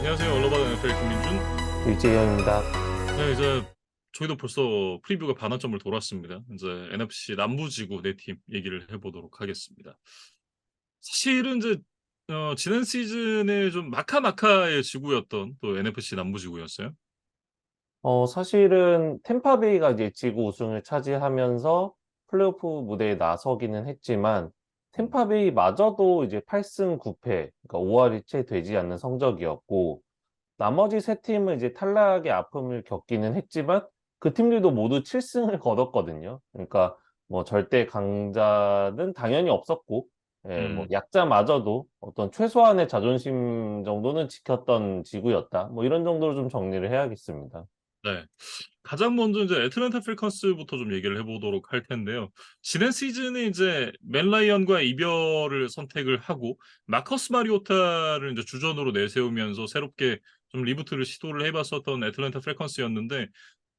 안녕하세요. 얼러바드 NFL 김민준. 유재현입니다. 네, 이제 저희도 벌써 프리뷰가 반환점을 돌았습니다. 이제 NFC 남부지구 네 팀 얘기를 해보도록 하겠습니다. 사실은 이제 지난 시즌에 좀 마카마카의 지구였던 또 NFC 남부지구였어요. 사실은 템파베이가 이제 지구 우승을 차지하면서 플레이오프 무대에 나서기는 했지만, 음, 템파베이마저도 이제 8승 9패, 그러니까 5할이 채 되지 않는 성적이었고, 나머지 세 팀은 이제 탈락의 아픔을 겪기는 했지만, 그 팀들도 모두 7승을 거뒀거든요. 그러니까 뭐 절대 강자는 당연히 없었고, 예, 뭐 음, 약자마저도 어떤 최소한의 자존심 정도는 지켰던 지구였다. 뭐 이런 정도로 좀 정리를 해야겠습니다. 네. 가장 먼저 이제 애틀랜타 필컨스부터 좀 얘기를 해보도록 할 텐데요. 지난 시즌에 이제 맨 라이언과 이별을 선택을 하고 마커스 마리오타를 이제 주전으로 내세우면서 새롭게 좀 리부트를 시도를 해봤었던 애틀랜타 필컨스였는데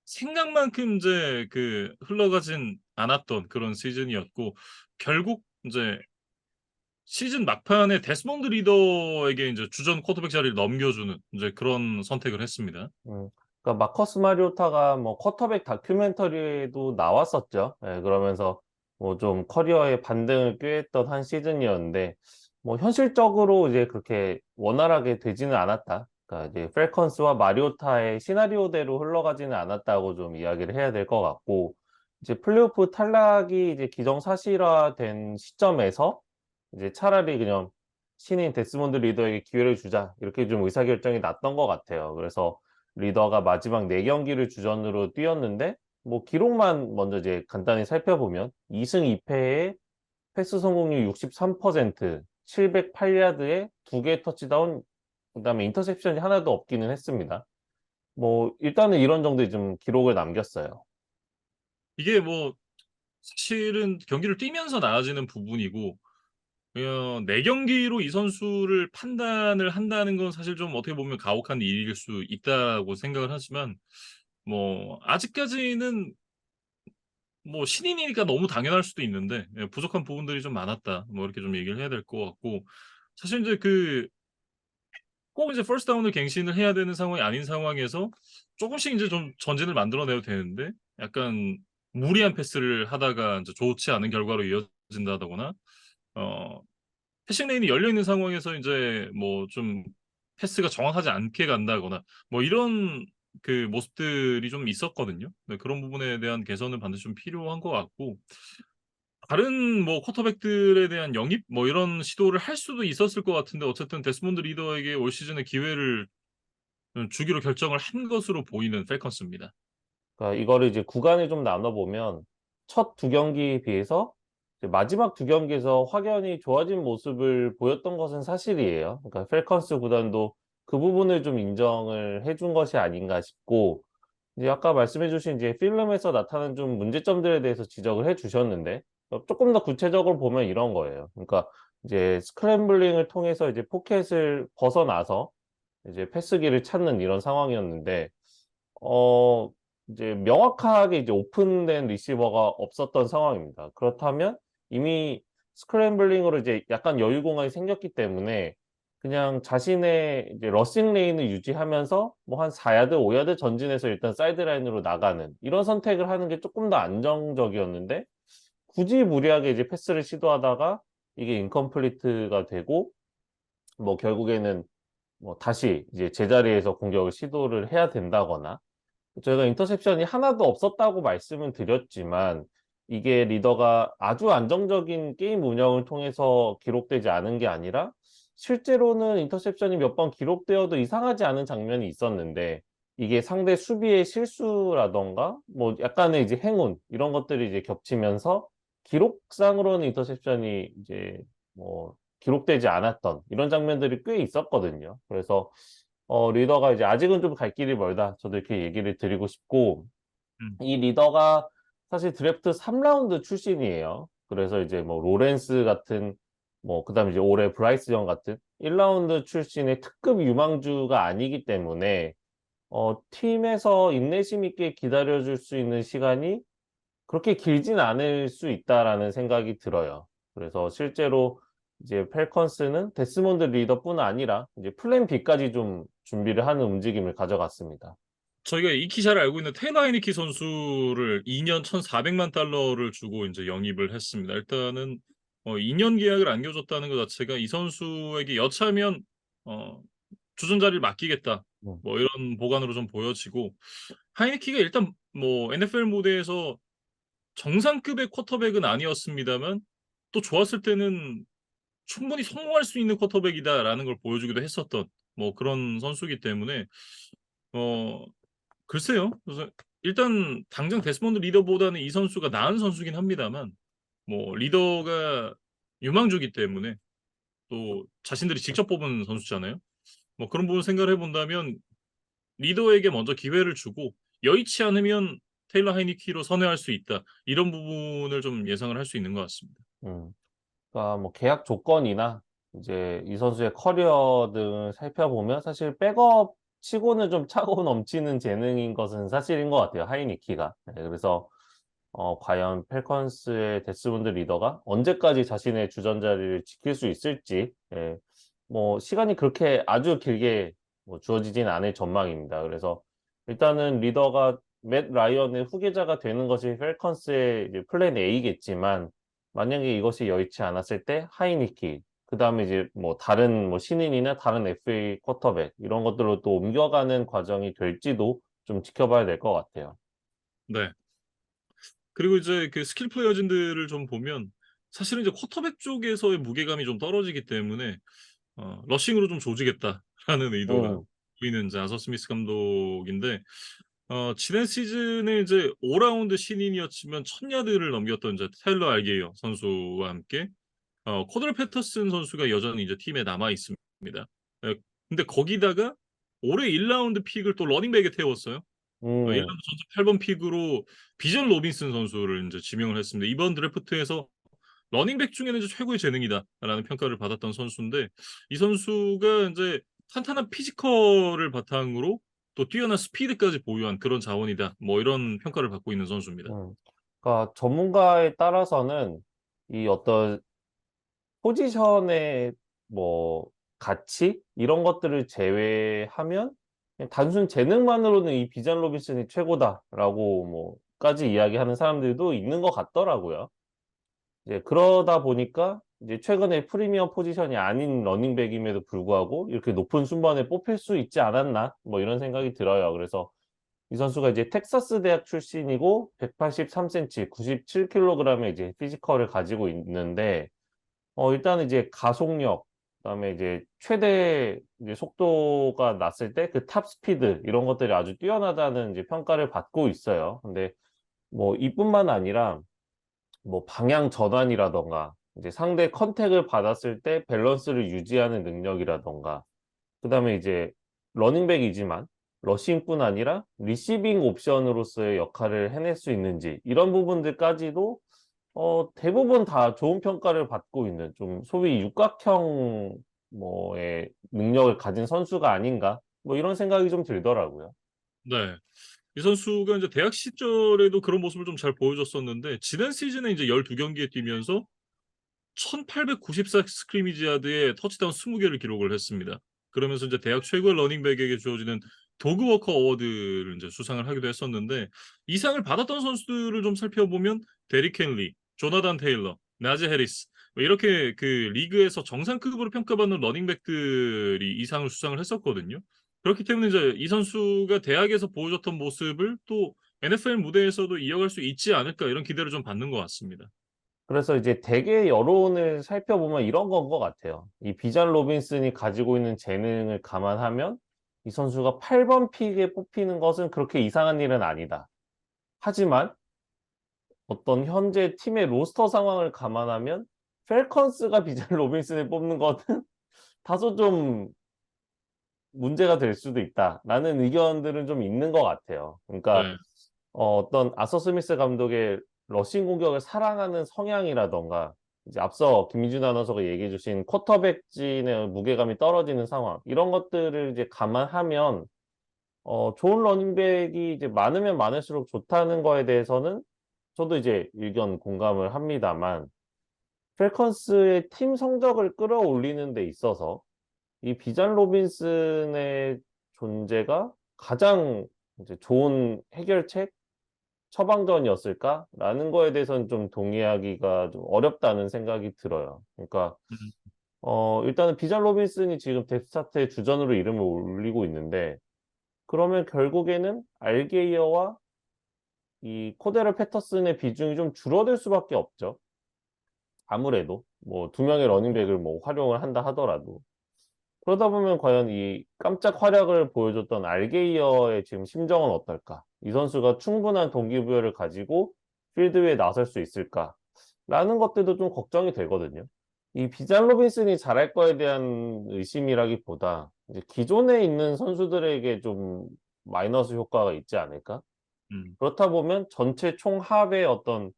생각만큼 이제 그 흘러가진 않았던 그런 시즌이었고 결국 이제 시즌 막판에 데스몬드 리더에게 이제 주전 쿼터백 자리를 넘겨주는 이제 그런 선택을 했습니다. 그러니까 마커스 마리오타가 뭐 쿼터백 다큐멘터리에도 나왔었죠. 예, 그러면서 뭐 좀 커리어의 반등을 꾀했던 한 시즌이었는데, 뭐 현실적으로 이제 그렇게 원활하게 되지는 않았다. 그러니까 이제 펠컨스와 마리오타의 시나리오대로 흘러가지는 않았다고 좀 이야기를 해야 될 것 같고, 이제 플레이오프 탈락이 이제 기정사실화된 시점에서 이제 차라리 그냥 신인 데스몬드 리더에게 기회를 주자, 이렇게 좀 의사결정이 났던 것 같아요. 그래서 리더가 마지막 4경기를 주전으로 뛰었는데, 뭐 기록만 먼저 이제 간단히 살펴보면 2승 2패에 패스 성공률 63%, 708야드에 2개 터치다운, 그다음에 인터셉션이 하나도 없기는 했습니다. 뭐 일단은 이런 정도의 좀 기록을 남겼어요. 이게 뭐 사실은 경기를 뛰면서 나아지는 부분이고 네 경기로 이 선수를 판단을 한다는 건 사실 좀 어떻게 보면 가혹한 일일 수 있다고 생각을 하지만 뭐 아직까지는 뭐 신인이니까 너무 당연할 수도 있는데 부족한 부분들이 좀 많았다. 뭐 이렇게 좀 얘기를 해야 될 것 같고 사실 이제 그 꼭 이제 퍼스트 다운을 갱신을 해야 되는 상황이 아닌 상황에서 조금씩 이제 좀 전진을 만들어내도 되는데 약간 무리한 패스를 하다가 이제 좋지 않은 결과로 이어진다거나 어 패싱 레인이 열려 있는 상황에서 이제 뭐 좀 패스가 정확하지 않게 간다거나 뭐 이런 그 모습들이 좀 있었거든요. 네, 그런 부분에 대한 개선은 반드시 좀 필요한 것 같고 다른 뭐 쿼터백들에 대한 영입 뭐 이런 시도를 할 수도 있었을 것 같은데 어쨌든 데스몬드 리더에게 올 시즌에 기회를 주기로 결정을 한 것으로 보이는 펠컨스입니다. 그러니까 이거를 이제 구간을 좀 나눠보면, 첫 두 경기에 비해서 이제 마지막 두 경기에서 확연히 좋아진 모습을 보였던 것은 사실이에요. 그러니까 펠컨스 구단도 그 부분을 좀 인정을 해준 것이 아닌가 싶고, 이제 아까 말씀해주신 이제 필름에서 나타난 좀 문제점들에 대해서 지적을 해주셨는데, 조금 더 구체적으로 보면 이런 거예요. 그러니까 이제 스크램블링을 통해서 이제 포켓을 벗어나서 이제 패스기를 찾는 이런 상황이었는데, 어, 이제 명확하게 이제 오픈된 리시버가 없었던 상황입니다. 그렇다면 이미 스크램블링으로 이제 약간 여유 공간이 생겼기 때문에 그냥 자신의 이제 러싱 레인을 유지하면서 뭐 한 4야드, 5야드 전진해서 일단 사이드라인으로 나가는 이런 선택을 하는 게 조금 더 안정적이었는데, 굳이 무리하게 이제 패스를 시도하다가 이게 인컴플리트가 되고, 뭐 결국에는 뭐 다시 이제 제자리에서 공격을 시도를 해야 된다거나, 저희가 인터셉션이 하나도 없었다고 말씀은 드렸지만, 이게 리더가 아주 안정적인 게임 운영을 통해서 기록되지 않은 게 아니라, 실제로는 인터셉션이 몇 번 기록되어도 이상하지 않은 장면이 있었는데, 이게 상대 수비의 실수라던가 뭐 약간의 이제 행운 이런 것들이 이제 겹치면서 기록상으로는 인터셉션이 이제 뭐 기록되지 않았던 이런 장면들이 꽤 있었거든요. 그래서 리더가 이제 아직은 좀 갈 길이 멀다, 저도 이렇게 얘기를 드리고 싶고, 음. 이 리더가 사실 드래프트 3라운드 출신이에요. 그래서 이제 뭐 로렌스 같은, 뭐 그다음에 이제 올해 브라이스 영 같은 1라운드 출신의 특급 유망주가 아니기 때문에 팀에서 인내심 있게 기다려줄 수 있는 시간이 그렇게 길진 않을 수 있다라는 생각이 들어요. 그래서 실제로 이제 펠컨스는 데스몬드 리더뿐 아니라 이제 플랜 B까지 좀 준비를 하는 움직임을 가져갔습니다. 저희가 익히 잘 알고 있는 테일러 하이니키 선수를 2년 1,400만 달러를 주고 이제 영입을 했습니다. 일단은 2년 계약을 안겨줬다는 것 자체가 이 선수에게 여차하면 어, 주전 자리를 맡기겠다. 음, 뭐 이런 보관으로 좀 보여지고 하이니키가 일단 뭐 NFL 무대에서 정상급의 쿼터백은 아니었습니다만 또 좋았을 때는 충분히 성공할 수 있는 쿼터백이다라는 걸 보여주기도 했었던 뭐 그런 선수이기 때문에 어 글쎄요. 그래서 일단 당장 데스몬드 리더보다는 이 선수가 나은 선수긴 합니다만 뭐 리더가 유망주기 때문에 또 자신들이 직접 뽑은 선수잖아요. 뭐 그런 부분 생각을 해 본다면 리더에게 먼저 기회를 주고 여의치 않으면 테일러 하이니키로 선회할 수 있다. 이런 부분을 좀 예상을 할 수 있는 것 같습니다. 음. 그러니까 뭐 계약 조건이나 이제 이 선수의 커리어 등을 살펴보면 사실 백업 치고는 좀 차고 넘치는 재능인 것은 사실인 것 같아요, 하이니키가. 네, 그래서 과연 펠컨스의 데스몬드 리더가 언제까지 자신의 주전 자리를 지킬 수 있을지, 예, 뭐 시간이 그렇게 아주 길게 뭐 주어지진 않을 전망입니다. 그래서 일단은 리더가 맷 라이언의 후계자가 되는 것이 펠컨스의 이제 플랜 A겠지만 만약에 이것이 여의치 않았을 때 하이니키, 그다음에 이제 뭐 다른 뭐 신인이나 다른 FA 쿼터백 이런 것들로 또 옮겨가는 과정이 될지도 좀 지켜봐야 될 것 같아요. 네. 그리고 이제 그 스킬 플레이어진들을 좀 보면 사실은 이제 쿼터백 쪽에서의 무게감이 좀 떨어지기 때문에 '러싱으로 좀 조지겠다.'라는 의도가 음, 보이는 이제 아서 스미스 감독인데 지난 시즌에 이제 5 라운드 신인이었지만 1,000 야드를 넘겼던 이제 타일러 알게이어 선수와 함께 코드럴 패터슨 선수가 여전히 이제 팀에 남아 있습니다. 예 근데 거기다가 올해 1 라운드 픽을 또 러닝백에 태웠어요. 1 음. 라운드 전체 8번 픽으로 비전 로빈슨 선수를 인제 지명을 했습니다. 이번 드래프트에서 "러닝백 중에는 이제 최고의 재능이다."라는 평가를 받았던 선수인데 이 선수가 인제 탄탄한 피지컬을 바탕으로 또 뛰어난 스피드까지 보유한 그런 자원이다. 뭐 이런 평가를 받고 있는 선수입니다. 음. 그러니까 전문가에 따라서는 이 어떤 포지션의 뭐 가치 이런 것들을 제외하면 그냥 단순 재능만으로는 이 비전 로빈슨이 최고다라고 뭐까지 이야기하는 사람들도 있는 것 같더라고요. 이제 그러다 보니까 이제 최근에 프리미엄 포지션이 아닌 러닝백임에도 불구하고 '이렇게 높은 순번에 뽑힐 수 있지 않았나?' 뭐 이런 생각이 들어요. 그래서 이 선수가 이제 텍사스 대학 출신이고 183 센치 97 킬로그램의 이제 피지컬을 가지고 있는데 일단은 이제 가속력 그다음에 이제 최대 이제 속도가 났을 때 그 탑 스피드 이런 것들이 아주 뛰어나다는 이제 평가를 받고 있어요. 근데 뭐 이뿐만 아니라 뭐 방향 전환이라든가 이제 상대 컨택을 받았을 때 밸런스를 유지하는 능력이라든가 그다음에 이제 러닝백이지만 러싱뿐 아니라 리시빙 옵션으로서의 역할을 해낼 수 있는지 이런 부분들까지도 대부분 다 좋은 평가를 받고 있는 좀 소위 육각형 뭐의 능력을 가진 선수가 아닌가 뭐 이런 생각이 좀 들더라고요. 네. 이 선수가 인제 대학 시절에도 그런 모습을 좀 잘 보여줬었는데 지난 시즌에 인제 12 경기에 뛰면서 1,894 스크리미지 야드에 터치다운 20 개를 기록을 했습니다. 그러면서 이제 대학 최고의 러닝백에게 주어지는 도그 워커 어워드를 인제 수상을 하기도 했었는데 이 상을 받았던 선수들을 좀 살펴보면 데릭 헨리, 조나단 테일러, 나제 해리스 뭐 이렇게 그 리그에서 정상급으로 평가받는 러닝백들이 이 상을 수상을 했었거든요. 그렇기 때문에 이제 이 선수가 대학에서 보여줬던 모습을 또 NFL 무대에서도 이어갈 수 있지 않을까 이런 기대를 좀 받는 것 같습니다. 그래서 이제 대개 여론을 살펴보면 이런 건 것 같아요. 이 비전 로빈슨이 가지고 있는 재능을 감안하면 이 선수가 8번 픽에 뽑히는 것은 그렇게 이상한 일은 아니다. 하지만 어떤 현재 팀의 로스터 상황을 감안하면 펠컨스가 비전 로빈슨을 뽑는 것은 다소 좀 문제가 될 수도 있다라는 의견들은 좀 있는 것 같아요. 그러니까 네. 어떤 아서 스미스 감독의 러싱 공격을 사랑하는 성향이라든가 이제 앞서 김민준 아나운서가 얘기해 주신 쿼터백진의 무게감이 떨어지는 상황 이런 것들을 이제 감안하면 좋은 러닝백이 이제 많으면 많을수록 좋다는 거에 대해서는 저도 이제 의견 공감을 합니다만 펠컨스의 팀 성적을 끌어올리는 데 있어서 이 비잔 로빈슨의 존재가 가장 이제 좋은 해결책, 처방전이었을까라는 거에 대해서는 좀 동의하기가 좀 어렵다는 생각이 들어요. 그러니까 음. 일단은 비잔 로빈슨이 지금 뎁스차트의 주전으로 이름을 올리고 있는데, 그러면 결국에는 알게이어와 이 코데르 패터슨의 비중이 좀 줄어들 수밖에 없죠. 아무래도 뭐 두 명의 러닝백을 뭐 활용을 한다 하더라도. 그러다 보면 과연 이 깜짝 활약을 보여줬던 알게이어의 지금 심정은 어떨까? 이 선수가 충분한 동기부여를 가지고 필드 위에 나설 수 있을까라는 것들도 좀 걱정이 되거든요. 이 비잔 로빈슨이 잘할 거에 대한 의심이라기보다 이제 기존에 있는 선수들에게 좀 마이너스 효과가 있지 않을까? 음. 그렇다 보면 전체 총합의 어떤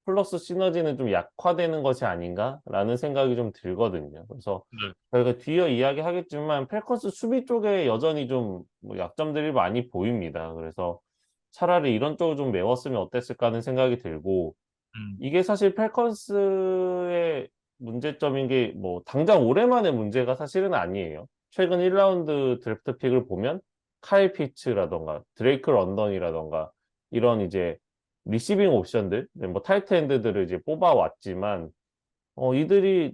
플러스 시너지는 좀 약화되는 것이 아닌가라는 생각이 좀 들거든요. 그래서 네. 저희가 뒤에 이야기하겠지만 펠컨스 수비 쪽에 여전히 좀 뭐 약점들이 많이 보입니다. 그래서 차라리 이런 쪽을 좀 메웠으면 어땠을까 하는 생각이 들고, 음. 이게 사실 펠컨스의 문제점인 게 뭐 당장 올해만의 문제가 사실은 아니에요. 최근 1라운드 드래프트 픽을 보면 카일 피츠라든가 드레이크 런던이라든가 이런 이제 리시빙 옵션들, 네, 뭐 타이트 엔드들을 이제 뽑아왔지만 이들이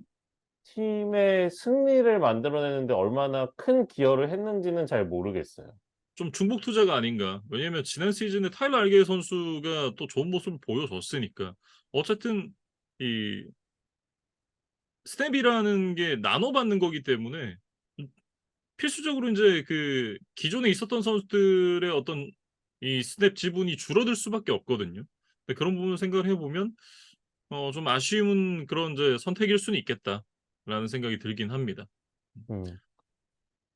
팀의 승리를 만들어내는데 얼마나 큰 기여를 했는지는 잘 모르겠어요. 좀 중복 투자가 아닌가. 왜냐면 지난 시즌에 타일러 알게 선수가 또 좋은 모습을 보여줬으니까. 어쨌든 이 스텝이라는 게 나눠 받는 거기 때문에 음 필수적으로 인제 그 기존에 있었던 선수들의 어떤 이 스텝 지분이 줄어들 수밖에 없거든요. 근데 그런 부분을 생각을 해 보면 좀 아쉬운 그런 이제 선택일 수는 있겠다라는 생각이 들긴 합니다. 음.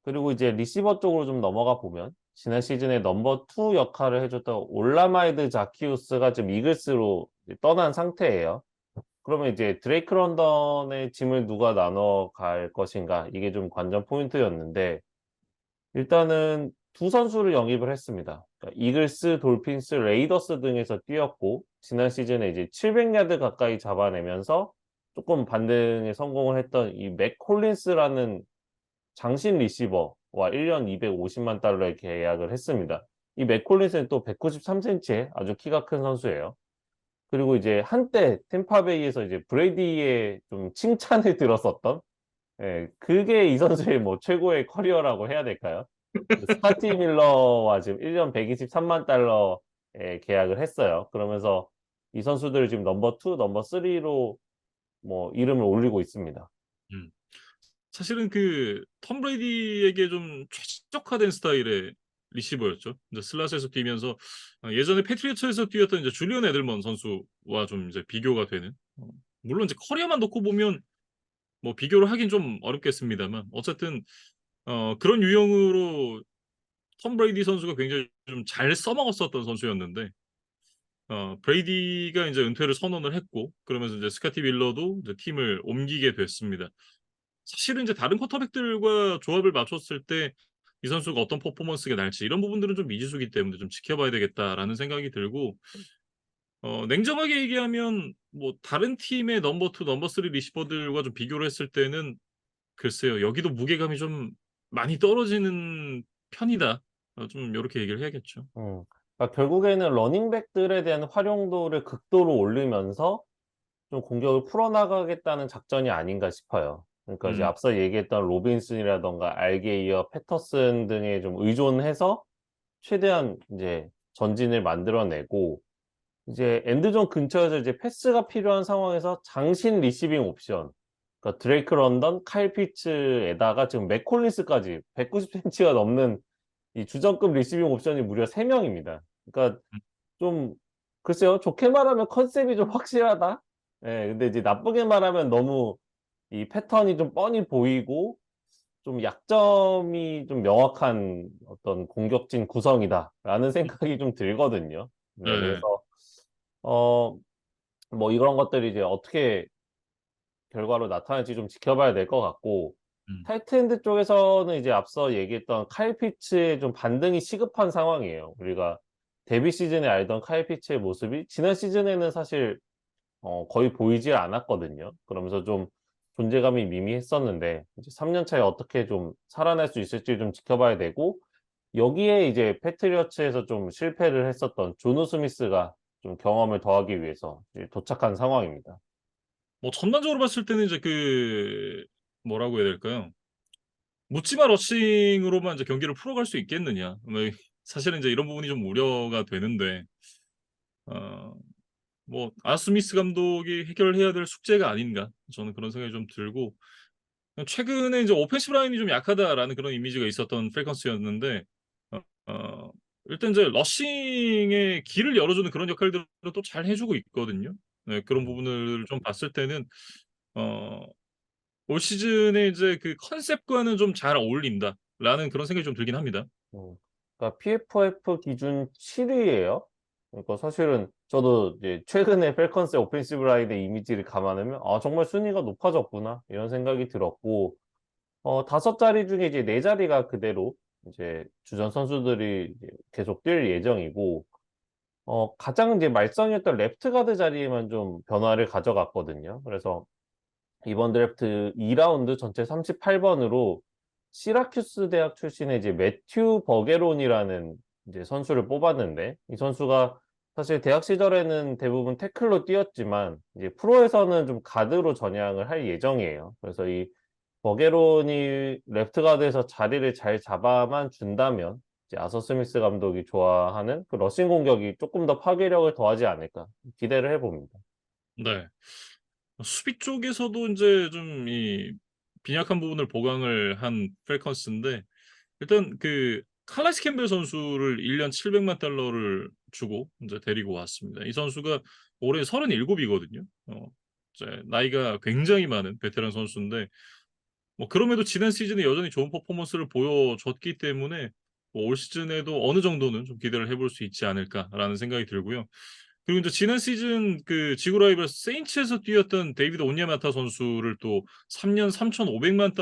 그리고 이제 리시버 쪽으로 좀 넘어가 보면 지난 시즌에 넘버 2 역할을 해줬던 올라마이드 자키우스가 지금 이글스로 이제 떠난 상태예요. 그러면 이제 드레이크 런던의 짐을 누가 나눠갈 것인가, 이게 좀 관전 포인트였는데, 일단은 두 선수를 영입을 했습니다. 그러니까 이글스, 돌핀스, 레이더스 등에서 뛰었고 지난 시즌에 이제 700야드 가까이 잡아내면서 조금 반등에 성공을 했던 이 맥 콜린스라는 장신 리시버와 1년 250만 달러에 계약을 했습니다. 이 맥 콜린스는 또 193cm의 아주 키가 큰 선수예요. 그리고 이제 한때 템파베이에서 이제 브레이디의 좀 칭찬을 들었었던, 예, 그게 이 선수의 뭐 최고의 커리어라고 해야 될까요? 그 스카티 밀러와 지금 1년 123만 달러에 계약을 했어요. 그러면서 이 선수들을 지금 넘버 2, 넘버 3로 뭐 이름을 올리고 있습니다. 음. 사실은 그 톰 브레이디에게 좀 최적화된 스타일의 리시버였죠. 이제 슬롯에서 뛰면서 예전에 패트리어츠에서 뛰었던 이제 줄리언 에들먼 선수와 좀 이제 비교가 되는, 물론 이제 커리어만 놓고 보면 뭐 비교를 하긴 좀 어렵겠습니다만, 어쨌든 그런 유형으로 톰 브레이디 선수가 굉장히 좀 잘 써먹었었던 선수였는데, 브레이디가 인제 은퇴를 선언을 했고 그러면서 이제 스카티 밀러도 이제 팀을 옮기게 됐습니다. 사실은 이제 다른 쿼터백들과 조합을 맞췄을 때 이 선수가 어떤 퍼포먼스가 날지 이런 부분들은 좀 미지수이기 때문에 좀 지켜봐야 되겠다라는 생각이 들고, 냉정하게 얘기하면 뭐 다른 팀의 넘버 2, 넘버 3 리시버들과 좀 비교를 했을 때는 글쎄요. 여기도 무게감이 좀 많이 떨어지는 편이다. 좀 요렇게 얘기를 해야겠죠. 그러니까 결국에는 러닝백들에 대한 활용도를 극도로 올리면서 좀 공격을 풀어나가겠다는 작전이 아닌가 싶어요. 그러니까 이제 음. 앞서 얘기했던 로빈슨이라든가 알게이어, 패터슨 등에 좀 의존해서 최대한 이제 전진을 만들어내고, 이제 엔드존 근처에서 이제 패스가 필요한 상황에서 장신 리시빙 옵션, 그러니까 드레이크 런던, 카일 피츠에다가 지금 맥 콜린스까지 190cm가 넘는 이 주전급 리시빙 옵션이 무려 3명입니다. 그러니까 음. 좀 글쎄요. 좋게 말하면 컨셉이 좀 확실하다. 예. 근데 이제 나쁘게 말하면 너무 이 패턴이 좀 뻔히 보이고 좀 약점이 좀 명확한 어떤 공격진 구성이다라는 생각이 좀 들거든요. 네. 네. 그래서 어 뭐 이런 것들이 이제 어떻게 결과로 나타날지 좀 지켜봐야 될 것 같고, 음. 타이트엔드 쪽에서는 이제 앞서 얘기했던 카일 피츠의 좀 반등이 시급한 상황이에요. 우리가 데뷔 시즌에 알던 카일 피츠의 모습이 지난 시즌에는 사실 거의 보이질 않았거든요. 그러면서 좀 존재감이 미미했었는데 이제 3년 차에 어떻게 좀 살아날 수 있을지 좀 지켜봐야 되고 여기에 이제 패트리어츠에서 좀 실패를 했었던 조노 스미스가 좀 경험을 더하기 위해서 이제 도착한 상황입니다. 뭐 전반적으로 봤을 때는 이제 그 뭐라고 해야 될까요? 묻지마 러싱으로만 이제 경기를 풀어갈 수 있겠느냐. 뭐 사실은 이제 이런 부분이 좀 우려가 되는데 어 뭐 아스미스 감독이 해결해야 될 숙제가 아닌가 저는 그런 생각이 좀 들고 최근에 이제 '오펜시브 라인이 좀 약하다.'라는 그런 이미지가 있었던 펠컨스였는데 어 어 일단 이제 러싱의 길을 열어주는 그런 역할들을 또 잘 해 주고 있거든요. 네 그런 음. 부분을 좀 봤을 때는 어 올 시즌에 이제 그 '컨셉과는 좀 잘 어울린다.'라는 그런 생각이 좀 들긴 합니다. 그러니까 PFF 기준 7 위예요. 그러니까 사실은 저도 이제 최근에 펠컨스의 오펜시브 라인의 이미지를 감안하면 '아 정말 순위가 높아졌구나.' 이런 생각이 들었고 5 자리 중에 이제 4 자리가 그대로 이제 주전 선수들이 이제 계속 뛸 예정이고 가장 이제 말썽이었던 레프트 가드 자리에만 좀 변화를 가져갔거든요. 그래서 이번 드래프트 2 라운드 전체 38 번으로 시라큐스 대학 출신의 이제 매튜 버게론이라는 이제 선수를 뽑았는데 이 선수가 사실 대학 시절에는 대부분 태클로 뛰었지만 이제 프로에서는 좀 가드로 전향을 할 예정이에요. 그래서 이 버게론이 레프트 가드에서 자리를 잘 잡아만 준다면 이제 아서 스미스 감독이 좋아하는 그 러싱 공격이 쪼끔 더 파괴력을 더하지 않을까 기대를 해 봅니다. 네. 수비 쪽에서도 인제 좀 이 빈약한 부분을 보강을 한 펠컨스인데 일단 그 칼라스 캠벨 선수를 1년 $700만 를 주고 인제 데리고 왔습니다. 이 선수가 올해 37 이거든요. 이제 나이가 굉장히 많은 베테랑 선수인데 뭐 그럼에도 지난 시즌에 여전히 좋은 퍼포먼스를 보여줬기 때문에 뭐 '올 시즌에도 어느 정도는 좀 기대를 해볼 수 있지 않을까.'라는 생각이 들고요. 그리고 인제 지난 시즌 그 지구 라이벌 세인츠에서 뛰었던 데이비드 온예마타 선수를 또 3년 $3,500만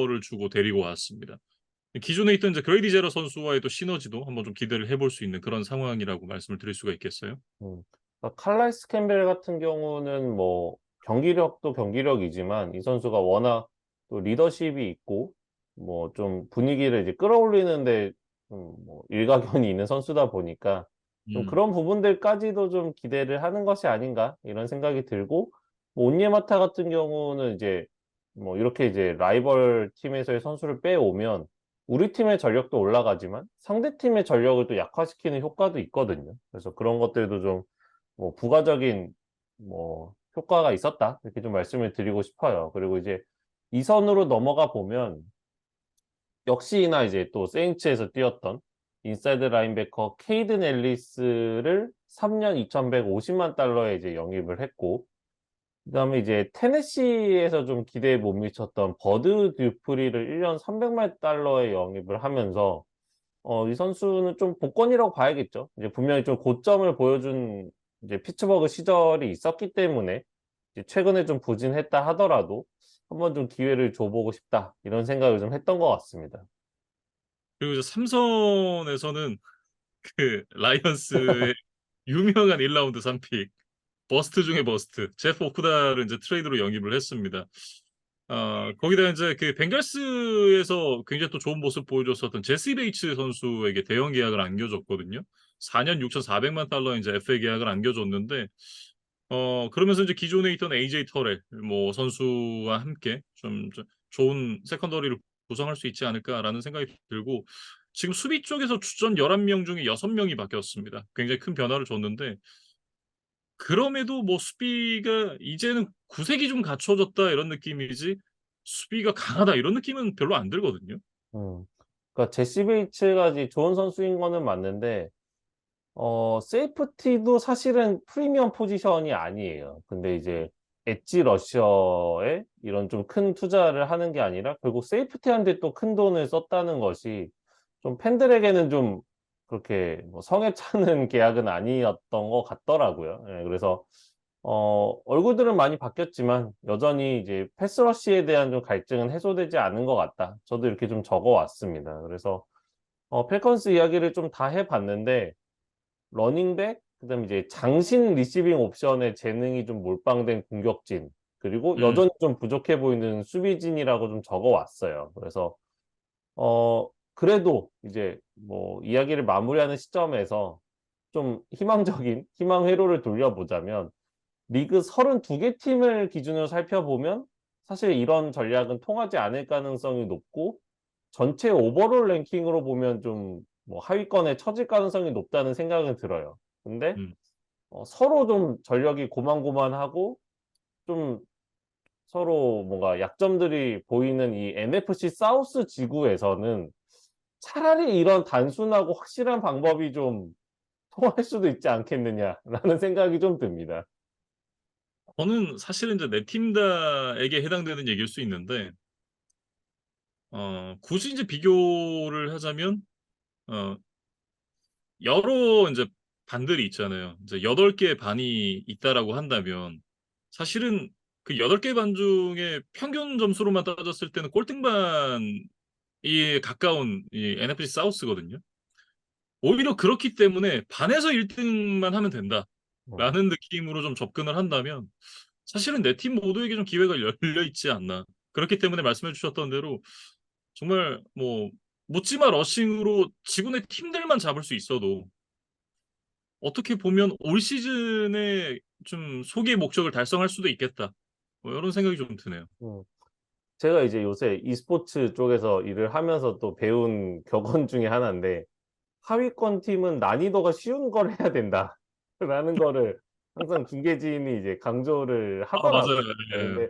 를 주고 데리고 왔습니다. 기존에 있던 이제 그레이디 제러 선수와의 또 시너지도 한번 좀 기대를 해볼 수 있는 그런 상황이라고 말씀을 드릴 수가 있겠어요. 칼라이스 캠벨 같은 경우는 뭐 경기력도 경기력이지만 이 선수가 워낙 또 리더십이 있고 뭐 좀 분위기를 이제 끌어올리는 데 뭐 일가견이 있는 선수다 보니까 좀 음. 그런 부분들까지도 좀 기대를 하는 것이 아닌가 이런 생각이 들고 뭐 온예마타 같은 경우는 이제 뭐 이렇게 이제 라이벌 팀에서의 선수를 빼오면 우리 팀의 전력도 올라가지만 상대 팀의 전력을 또 약화시키는 효과도 있거든요. 그래서 그런 것들도 좀 뭐 부가적인 뭐 효과가 있었다. 이렇게 좀 말씀을 드리고 싶어요. 그리고 이제 이 선으로 넘어가 보면 역시나 이제 또 세인츠에서 뛰었던 인사이드 라인베커 케이든 앨리스를 3년 $2,150만 달러에 이제 영입을 했고 그다음에 이제 테네시에서 좀 기대에 못 미쳤던 버드 듀프리를 1년 $300만 달러에 영입을 하면서 이 선수는 좀 복권이라고 봐야겠죠. 이제 분명히 좀 고점을 보여준 이제 피츠버그 시절이 있었기 때문에 이제 최근에 좀 부진했다 하더라도 '한번 좀 기회를 줘 보고 싶다.' 이런 생각을 좀 했던 것 같습니다. 그리고 이제 삼성에서는 그 라이언스의 유명한 1 라운드 3 픽 버스트 중의 버스트 제프 오쿠다를 인제 트레이드로 영입을 했습니다. 거기다가 인제 그 벵갈스에서 굉장히 또 좋은 모습 보여줬었던 제시 베이츠 선수에게 대형 계약을 안겨줬거든요. 4년 $6,400만 인제 FA 계약을 안겨줬는데 그러면서 이제 기존에 있던 에이제이 터렐 뭐 선수와 함께 좀 좋은 세컨더리를 구성할 수 있지 않을까라는 생각이 들고 지금 수비 쪽에서 주전 11명 중에 6 명이 바뀌었습니다. 굉장히 큰 변화를 줬는데 그럼에도 뭐 수비가 이제는 '구색이 좀 갖춰졌다.' 이런 느낌이지 '수비가 강하다.' 이런 느낌은 별로 안 들거든요. 음. 그러니까 제시 베이츠가 이제 좋은 선수인 거는 맞는데 세이프티도 사실은 프리미엄 포지션이 아니에요. 근데 이제 엣지 러셔에 이런 좀 큰 투자를 하는 게 아니라 결국 세이프티한 데 또 큰돈을 썼다는 것이 좀 팬들에게는 좀 그렇게 뭐 성에 차는 계약은 아니었던 것 같더라고요. 예 그래서 얼굴들은 많이 바뀌었지만 여전히 이제 패스 러시에 대한 좀 갈증은 해소되지 않은 것 같다. 저도 이렇게 좀 적어 왔습니다. 그래서 펠컨스 이야기를 좀 다 해 봤는데 러닝백, 그다음에 이제 장신 리시빙 옵션의 재능이 좀 몰빵된 공격진, 그리고 음, 여전히 좀 부족해 보이는 수비진이라고 좀 적어왔어요. 그래서 그래도 이제 뭐 이야기를 마무리하는 시점에서 좀 희망적인 희망 회로를 돌려보자면, 리그 32개 팀을 기준으로 살펴보면 사실 이런 전략은 통하지 않을 가능성이 높고, 전체 오버롤 랭킹으로 보면 좀 뭐 하위권에 처질 가능성이 높다는 생각은 들어요. 근데 음. 서로 좀 전력이 고만고만하고 좀 서로 뭔가 약점들이 보이는 이 NFC 사우스 지구에서는 차라리 이런 단순하고 확실한 방법이 좀 통할 수도 있지 않겠느냐라는 생각이 좀 듭니다. 저는 사실은 이제 내 팀 다에게 해당되는 얘기일 수 있는데, 굳이 이제 비교를 하자면, 어, 여러 이제 반들이 있잖아요. 이제 8개 반이 있다라고 한다면, 사실은 그 8개 반 중에 평균 점수로만 따졌을 때는 꼴등반이 가까운 이 NFC 사우스거든요. 오히려 그렇기 때문에 반에서 1등만 하면 음, 된다라는 느낌으로 좀 접근을 한다면, 사실은 내 팀 모두에게 좀 기회가 열려 있지 않나. 그렇기 때문에 말씀해 주셨던 대로 정말 뭐 묻지마 러싱으로 지구내 팀들만 잡을 수 있어도 어떻게 보면 올 시즌에 좀 소기의 목적을 달성할 수도 있겠다. 뭐 이런 생각이 좀 드네요. 음. 제가 이제 요새 e스포츠 쪽에서 일을 하면서 또 배운 격언 중에 하나인데, 하위권 팀은 난이도가 쉬운 걸 해야 된다라는 거를 항상 중계진이 이제 강조를 아, 맞아요. 하더라고요. 네, 예. 근데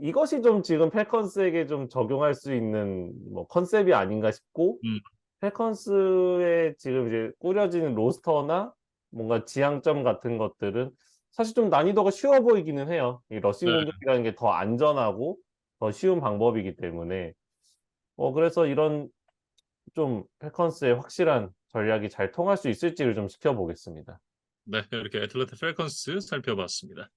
이것이 좀 지금 펠컨스에게 좀 적용할 수 있는 뭐 컨셉이 아닌가 싶고, 음, 펠컨스의 지금 이제 꾸려지는 로스터나 뭔가 지향점 같은 것들은 사실 좀 난이도가 쉬워 보이기는 해요. 이 러싱 네, 공격이라는 게 더 안전하고 더 쉬운 방법이기 때문에. 그래서 이런 좀 펠컨스의 확실한 전략이 잘 통할 수 있을지를 좀 지켜보겠습니다. 네, 이렇게 애틀랜타 펠컨스 살펴봤습니다.